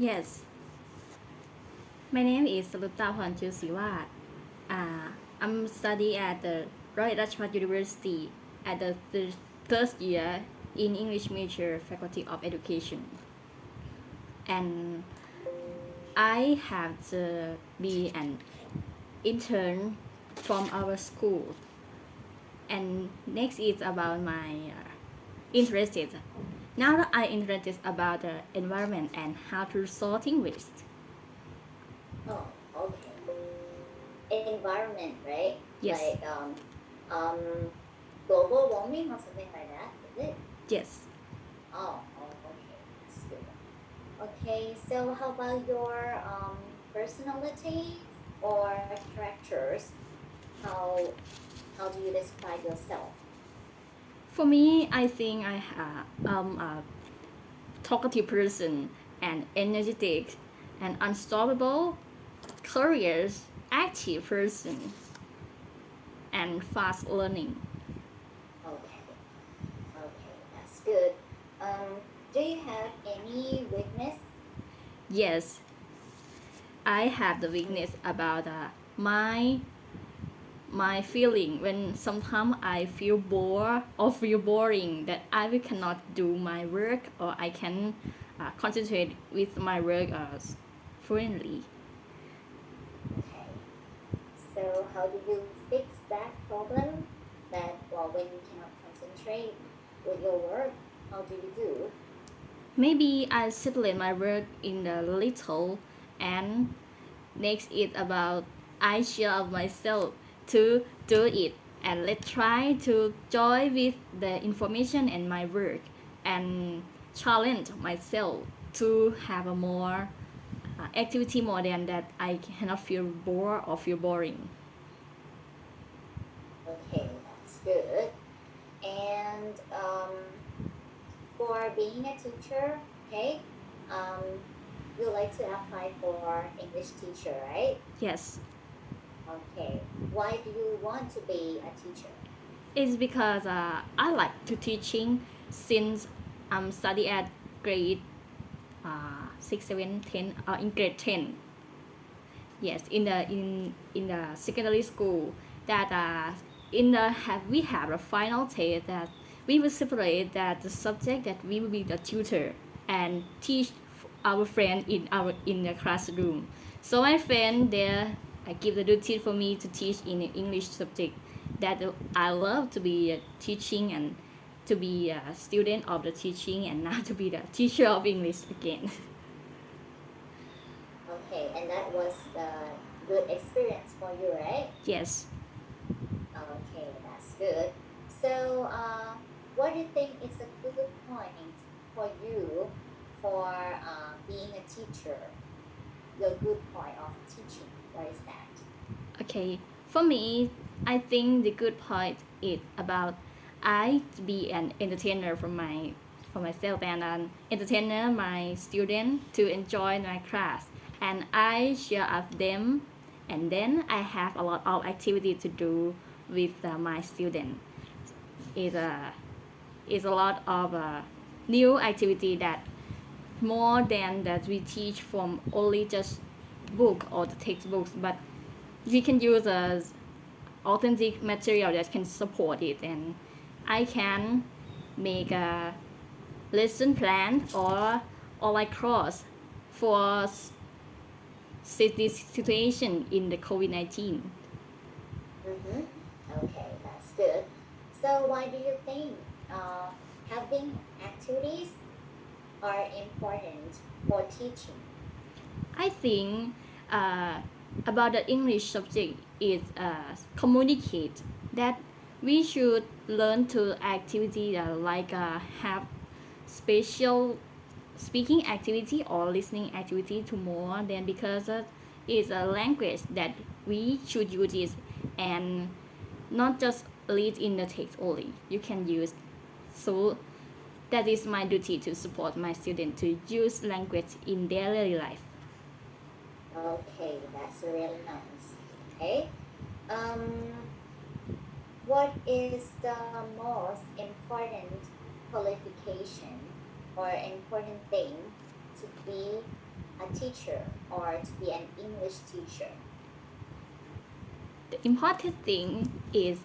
Yes, my name is Sarut.N. I'm studying at the Royal Rajpath University at the third year in English major Faculty of Education. And I have to be an intern from our school. And next is about my interested. Now that I interested about the environment and how to sorting waste. Oh, okay. Environment, right? Yes, Um, global warming or something like that, is it? yes. Oh, okay. That's good. Okay, so how about your personality or characters? How how do you describe yourself? For me, I think I am a talkative person and energetic and unstoppable, curious, active person and fast learning. Okay, okay, that's good. Do you have any weakness? Yes, I have the weakness about my feeling when sometimes I feel bored or feel boring that I will cannot do my work or I can concentrate with my work fluently. Okay. So how do you fix that problem? That well, when you cannot concentrate with your work, how do you do? Maybe I separate my work in a little and next is about I share of myself to do it and let's try to join with the information and my work and challenge myself to have a more activity more than that I cannot feel bored or feel boring. Okay, that's good. And for being a teacher, okay, um, you like to apply for English teacher, right? Yes, Okay. Why do you want to be a teacher? it's because I like to teaching since I'm study at grade 6, 7, 10, in grade 10. Yes, in the secondary school that in the have we have a final test that we will separate that the subject that we will be the tutor and teach our friend in the classroom. So my friend there I give the duty for me to teach in the English subject that I love to be teaching and to be a student of the teaching and now to be the teacher of English again. Okay, and that was a good experience for you, right? Yes. Okay, that's good. So, what do you think is a good point for you for being a teacher? Your good point of teaching. What is that? Okay, for me, I think the good part is about I be an entertainer for myself and an entertainer my student to enjoy my class and I share of them and then I have a lot of activity to do with my student. Is a is a lot of new activity that more than that we teach from only just book or the textbooks but we can use as authentic material that can support it and I can make a lesson plan or like cross for this situation in the COVID-19. Mm-hmm. Okay, that's good. So, why do you think uh, having activities are important for teaching? I think uh, about the English subject is communicate that we should learn to activity like have special speaking activity or listening activity to more than because it's a language that we should use it and not just read in the text only. You can use so that is my duty to support my students to use language in their daily life. Okay, that's really nice. Okay. Um, what is the most important qualification or important thing to be a teacher or to be an English teacher? The important thing is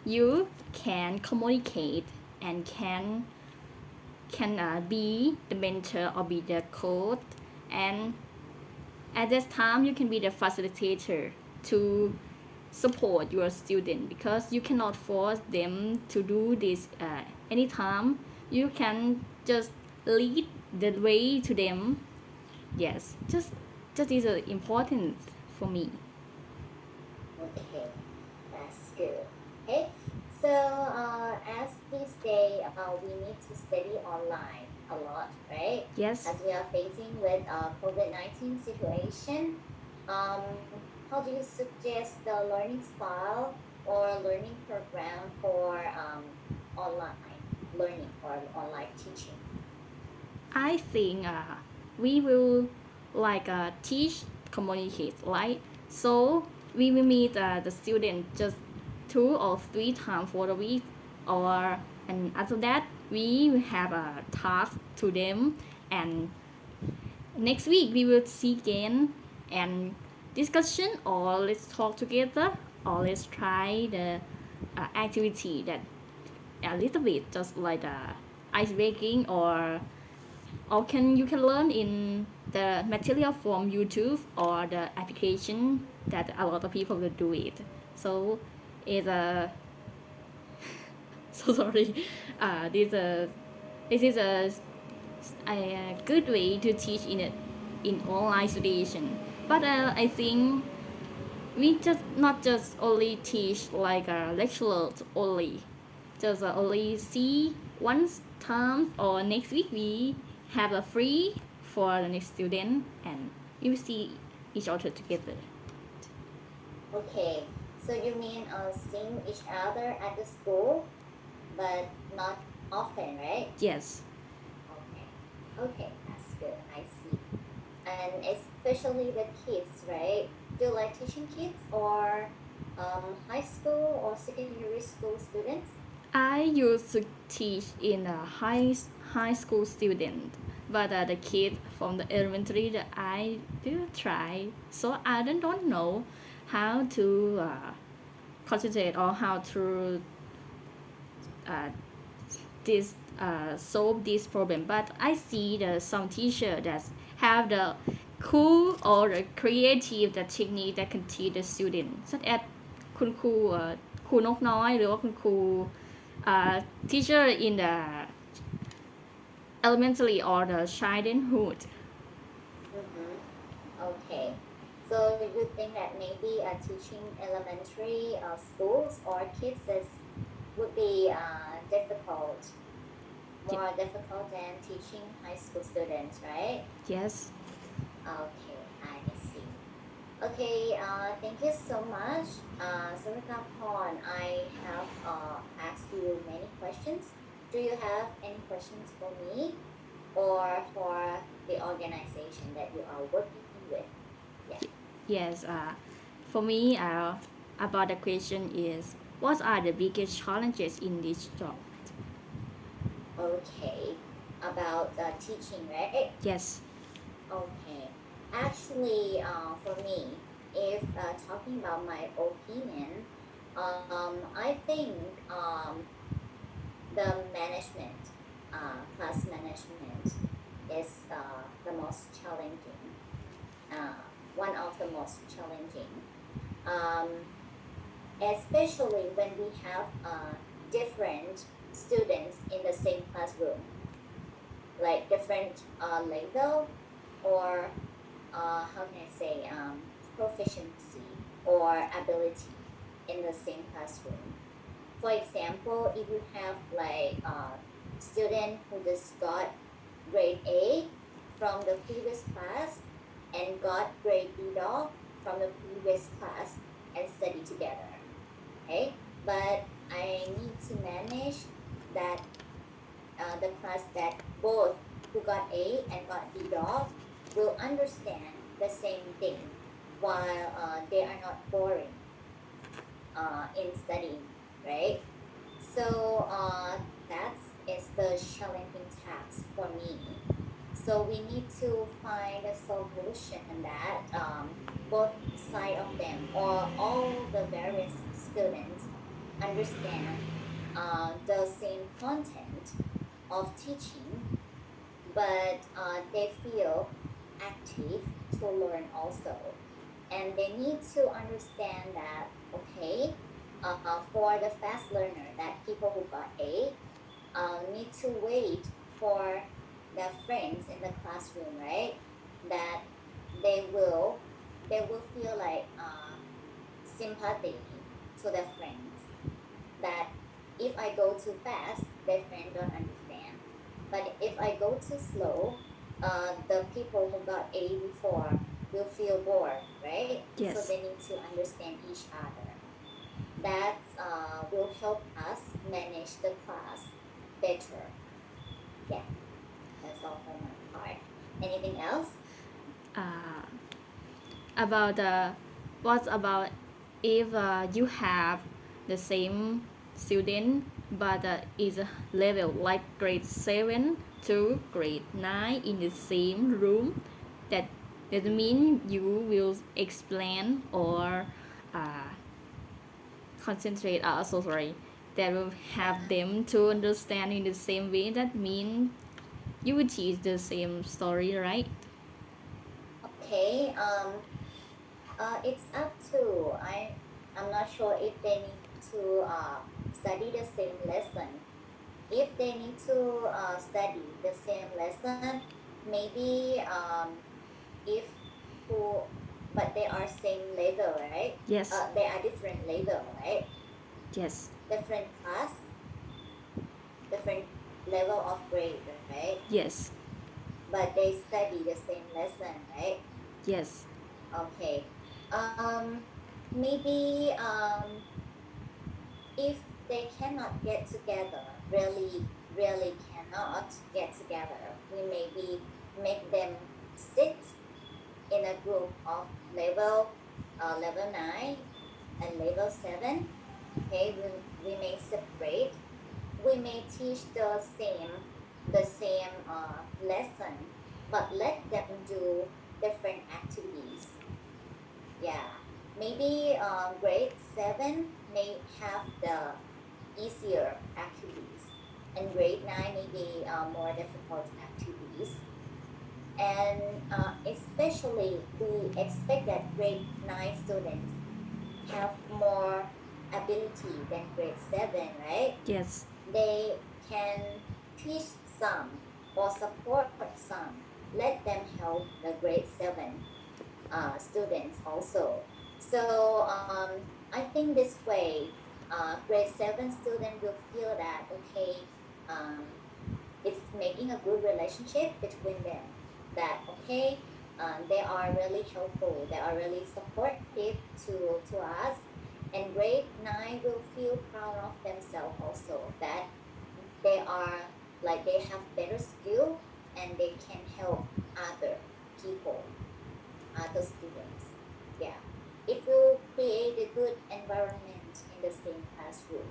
you can communicate and can be the mentor or be the coach, and at this time you can be the facilitator to support your student, because you cannot force them to do this anytime. You can just lead the way to them. Yes, just that is important for me. Okay, that's good. Okay, so as this day, we need to study online a lot, right? Yes. As we are facing with COVID-19 situation, um, how do you suggest the learning style or learning program for online learning or online teaching? I think we will teach communicate, right? So we will meet the student just 2 or 3 times for the week, or and after that we will have a task to them, and next week we will see again and discussion, or let's talk together, or let's try the activity that a little bit, just like ice breaking, or you can learn in the material from YouTube or the application that a lot of people will do it. So it's a so sorry. This this is a good way to teach in online situation. But I think we just not just only teach like a lecturer only, just only see once time, or next week we have a free for the next student, and we will see each other together. Okay, so you mean seeing each other at the school, but not often, right? Yes. Okay, okay, that's good. I see. And especially with kids, right? Do you like teaching kids or high school or secondary school students? I used to teach in a high school student, but the kid from the elementary that I do try, so I don't know how to concentrate or how to uh, this solve this problem. But I see the some teacher that have the cool or the creative the technique that can teach the student, such as คุณครูครูนกน้อยหรือว่าคุณครู teacher in the elementary or the childhood. Okay. So you think that maybe teaching elementary schools or kids would be difficult, more difficult than teaching high school students, right? Yes. Okay, I see. Okay, thank you so much. Sarut.N, I have asked you many questions. Do you have any questions for me or for the organization that you are working with? Yeah. Yes. For me, about the question is, what are the biggest challenges in this job? Okay. About teaching, right? Yes. Okay. Actually, for me, if talking about my opinion, I think the management, class management, is the most challenging. One of the most challenging, um, especially when we have different students in the same classroom, like different level or how can I say proficiency or ability in the same classroom. For example, if you have like a student who just got grade A from the previous class and got grade B dog from the previous class and study together, okay? But I need to manage that the class that both who got A and got B dog will understand the same thing while they are not boring in studying, right? So that is the challenging task for me So we need to find a solution that both side of them or all the various students understand the same content of teaching, but they feel active to learn also. And they need to understand that, okay, for the fast learner, that people who got A need to wait for their friends in the classroom, right? That they will they will feel like sympathy to their friends. That if I go too fast, their friend don't understand. But if I go too slow, the people who got A before will feel bored, right? So Yes. they need to understand each other. That will help us manage the class better. Yeah, that's all for my part. Anything else? Uh, about what about if you have the same student but is a level like grade 7 to grade 9 in the same room, that that mean you will explain or uh, concentrate so sorry, that will have them to understand in the same way, that mean you would teach the same story, right? Okay. It's up to I'm not sure if they need to study the same lesson. If they need to study the same lesson, maybe if who, but they are same level, right? Yes. They are different level, right? Yes. Different class, different level of grade, right? Yes. But they study the same lesson, right? Yes. Okay. Maybe if they cannot get together, really cannot get together, we maybe make them sit in a group of level 9 and level 7. Okay, we may separate. We may teach the same lesson, but let them do different activities. Yeah, maybe grade 7 may have the easier activities, and grade 9 may be more difficult activities. And especially, we expect that grade 9 students have more ability than grade 7, right? Yes. They can teach some or support some. Let them help the grade 7 students also. So I think this way, grade 7 student will feel that, okay, um, it's making a good relationship between them. That, okay, they are really helpful. They are really supportive to us. And grade 9 will feel proud of themselves also. That they are like they have better skill and they can help other people, other students. Yeah, it will create a good environment in the same classroom.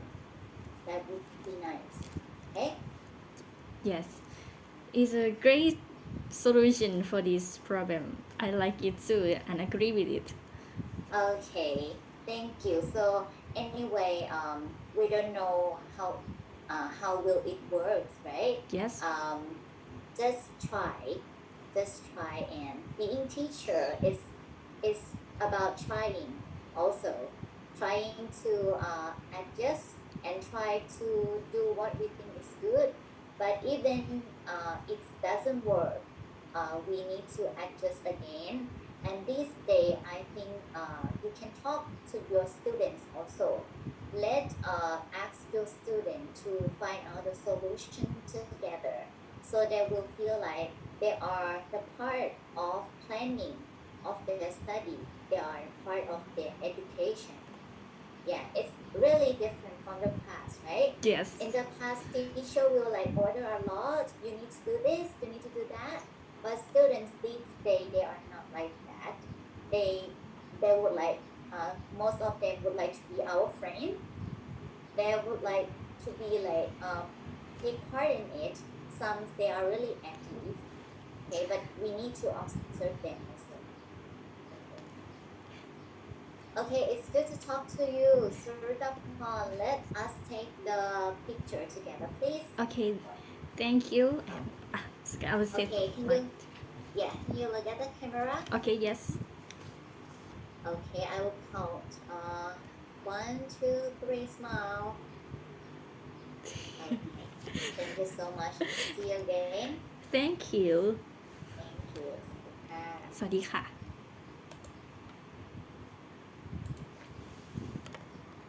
That would be nice. Okay. Yes. It's a great solution for this problem. I like it too and agree with it. Okay, thank you. So anyway, we don't know how will it works, right? Yes. Um, just try, just try, and being teacher is about trying also, trying to adjust and try to do what we think is good. But even it doesn't work, we need to adjust again. And this day, I think you can talk to your students also. Let ask your student to find out the solution together, so they will feel like they are the part of planning of their study. They are part of their education. Yeah, it's really different from the past, right? Yes. In the past, teacher will like order a lot. You need to do this, you need to do that. But students these days, they are not like that. They would like most of them would like to be our friend. They would like to be like take part in it. Some they are really active, Okay, but we need to observe them also. Okay, it's good to talk to you, Sarut.N. Let us take the picture together, please. Okay, thank you. I will say Okay, can like, you, yeah, can you look at the camera? okay, yes. Okay, I will count. 1, 2, 3, smile. Okay, thank you so much. See you again. Thank you Thank you. สวัสดีค่ะ สวัสดีค่ะ